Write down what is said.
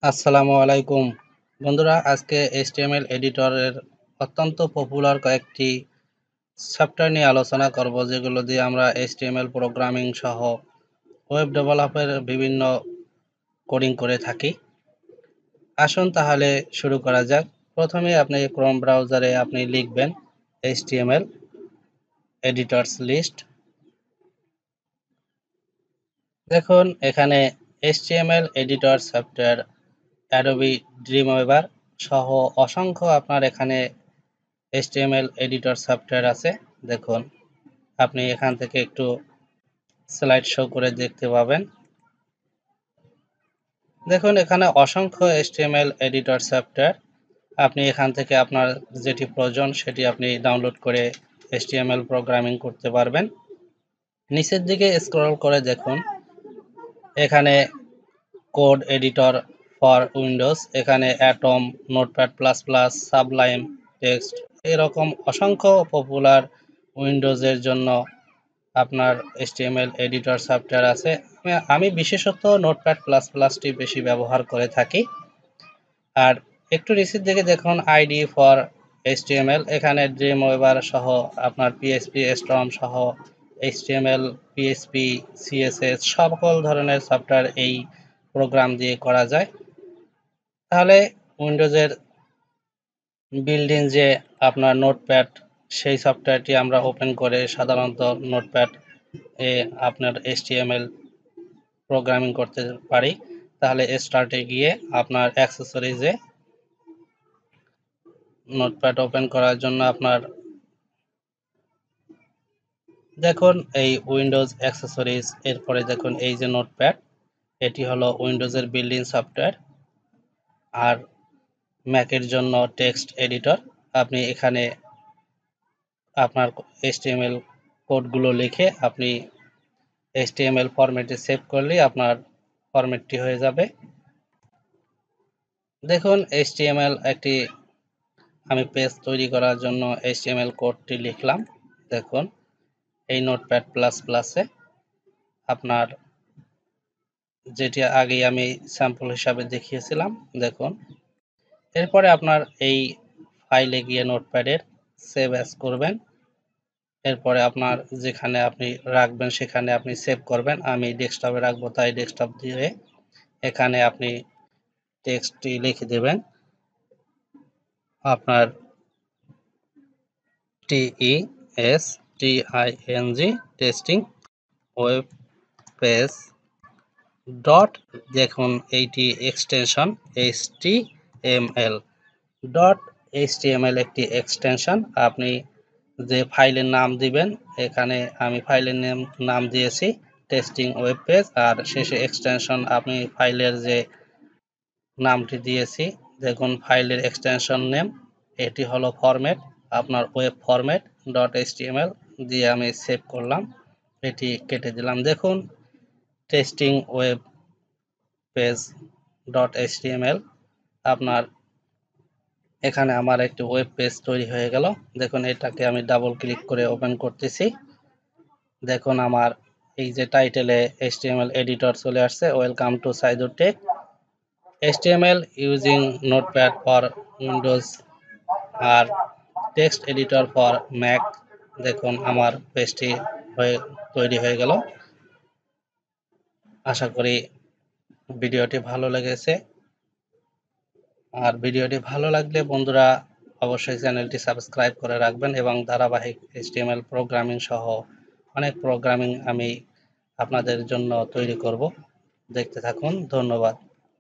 আসসালামু আলাইকুম বন্ধুরা, আজকে এইচটিএমএল এডিটরের অত্যন্ত পপুলার কয়েকটি সফটওয়্যার নিয়ে আলোচনা করব, যেগুলো দিয়ে আমরা এইচটিএমএল প্রোগ্রামিং সহ ওয়েব ডেভেলপের বিভিন্ন কোডিং করে থাকি। আসুন তাহলে শুরু করা যাক। প্রথমে আপনি ক্রোম ব্রাউজারে আপনি লিখবেন এইচটিএমএল এডিটরস লিস্ট। দেখুন এখানে HTML editor software Adobe Dreamweaver সহ অসংখ্য আপনার এখানে এইচটিএমএল এডিটর সফটওয়্যার আছে। দেখুন আপনি এখান থেকে একটু স্লাইড শো করে দেখতে পাবেন। দেখুন এখানে অসংখ্য এইচটিএমএল এডিটর সফটওয়্যার। আপনি এখান থেকে আপনার যেটি প্রয়োজন সেটি আপনি ডাউনলোড করে এইচটিএমএল প্রোগ্রামিং করতে পারবেন। নিচের দিকে স্ক্রল করে দেখুন এখানে কোড এডিটর ফর উইন্ডোজ, এখানে atom, notepad plus plus, Sublime text, এরকম অসংখ্য পপুলার উইন্ডোজের জন্য আপনার এইচটিএমএল এডিটর সফটওয়্যার আছে। আমি বিশেষত নোটপ্যাড প্লাস প্লাসটি বেশি ব্যবহার করে থাকি। আর একটু নিচের দিকে দেখুন আইডি ফর এইচটিএমএল, এখানে ড্রিমওয়েভার সহ আপনার পিএইচপি স্টর্ম সহ এইচটিএমএল, পিএইচপি, সিএসএস সকল ধরনের সফটওয়্যার এই প্রোগ্রাম দিয়ে করা যায়। তাহলে উইন্ডোজের বিল্ডিং যে আপনার নোটপ্যাড, সেই সফটওয়্যারটি আমরা ওপেন করে সাধারণত নোটপ্যাড এ আপনার এইচটিএমএল প্রোগ্রামিং করতে পারি। তাহলে স্টার্টে গিয়ে আপনার অ্যাক্সেসরিজে নোটপ্যাড ওপেন করার জন্য আপনার দেখুন এই উইন্ডোজ অ্যাক্সেসরিজ, এরপরে দেখুন এই যে নোটপ্যাড, এটি হলো উইন্ডোজের বিল্ডিং সফটওয়্যার। আর ম্যাকের জন্য টেক্সট এডিটর। আপনি এখানে আপনার এইচটিএমএল কোডগুলো লিখে আপনি এইচটিএমএল ফরম্যাটে সেভ করলেই আপনার ফরম্যাটটি হয়ে যাবে। দেখুন এইচটিএমএল একটি আমি পেজ তৈরি করার জন্য এইচটিএমএল কোডটি লিখলাম। দেখুন এই নোটপ্যাড প্লাস প্লাসে আপনার যেটি আগে আমি স্যাম্পল হিসাবে দেখিয়েছিলাম। দেখুন এরপরে আপনার এই ফাইলে গিয়ে নোটপ্যাডের সেভ অ্যাজ করবেন। এরপরে আপনার যেখানে আপনি রাখবেন সেখানে আপনি সেভ করবেন। আমি ডেস্কটপে রাখবো, তাই ডেস্কটপ দিয়ে এখানে আপনি টেক্সটটি লিখে দেবেন আপনার TESTING testing web page dot, দেখুন এইটি এক্সটেনশন HTML ডট HTML একটি এক্সটেনশন। আপনি যে ফাইলের নাম দিবেন, এখানে আমি ফাইলের নাম দিয়েছি টেস্টিং ওয়েব পেজ, আর শেষে এক্সটেনশন আপনি ফাইলের যে নামটি দিয়েছি। দেখুন ফাইলের এক্সটেনশন নেম, এটি হলো ফরম্যাট আপনার ওয়েব ফরম্যাট ডট HTML দিয়ে আমি সেভ করলাম, এটি কেটে দিলাম। দেখুন testing web page dot HTML আপনার এখানে আমার একটি ওয়েব পেজ তৈরি হয়ে গেল। দেখুন এটাকে আমি ডাবল ক্লিক করে ওপেন করতেছি। দেখুন আমার এই যে টাইটেলে HTML এডিটর চলে আসছে, welcome to Saidur tech HTML using Notepad for Windows আর টেক্সট এডিটর ফর ম্যাক। দেখুন আমার পেজটি তৈরি হয়ে গেল। আশা করি ভিডিওটি ভালো লেগেছে। আর ভিডিওটি ভালো লাগলে বন্ধুরা অবশ্যই চ্যানেলটি সাবস্ক্রাইব করে রাখবেন এবং ধারাবাহিক HTML প্রোগ্রামিং সহ অনেক প্রোগ্রামিং আমি আপনাদের জন্য তৈরি করব। দেখতে থাকুন। ধন্যবাদ।